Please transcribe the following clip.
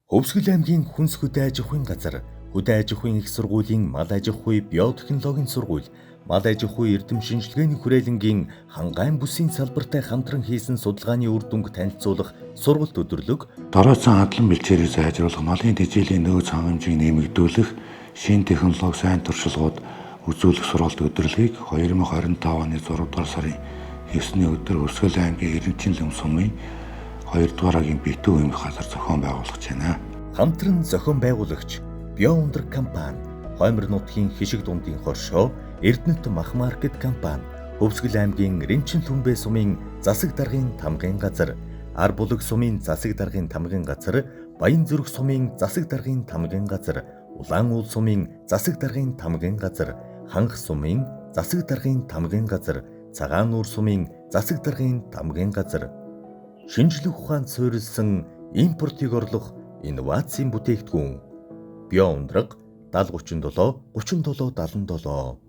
Өвсгөл аймгийн хүнс хөдөө аж ахуйн газар, хөдөө аж ахуйн их сургуулийн мал аж ахуй биотехнологийн сургууль, мал аж ахуй эрдэм шинжилгээний хүрээлэнгийн хангайн бүсийн салбартай хамтран хийсэн судалгааны үр дүнг танилцуулах сургалт өдрөлөг Дорооцсон хадлан бэлчээрийг сайжруулах, малын тэжээлийн нөөц хангамжийг нэмэгдүүлэх, шинэ технологи сайн туршлагууд үзүүлэх сургалт өдрөлгийг 2025 оны 6 дугаар сарын 9-ний өдөр Өвсгөл аймгийн Иргэнчилэн сумын 2 дугаар агийн битүү эмх газар зохион байгуулж байна. хамтран зохион байгуулагч Биоундраг компани, Хоймор нутгийн хишиг дундын хоршоо, Эрдэнэт мах маркет компани, Өвсгөл аймгийн Рэмчин Түмбэ сумын засаг даргын тамгын газар, Ар булаг сумын засаг даргын тамгын газар, Баян зүрх сумын засаг даргын тамгын газар, Улаан уул сумын засаг даргын тамгын газар, Ханх сумын засаг даргын тамгын газар, Цагаан нуур сумын засаг даргын тамгын газар, шинжлэх ухаанд суурилсан импортыг орлох инновацийн бүтээгдэхүүн Биоундраг 7037 37 77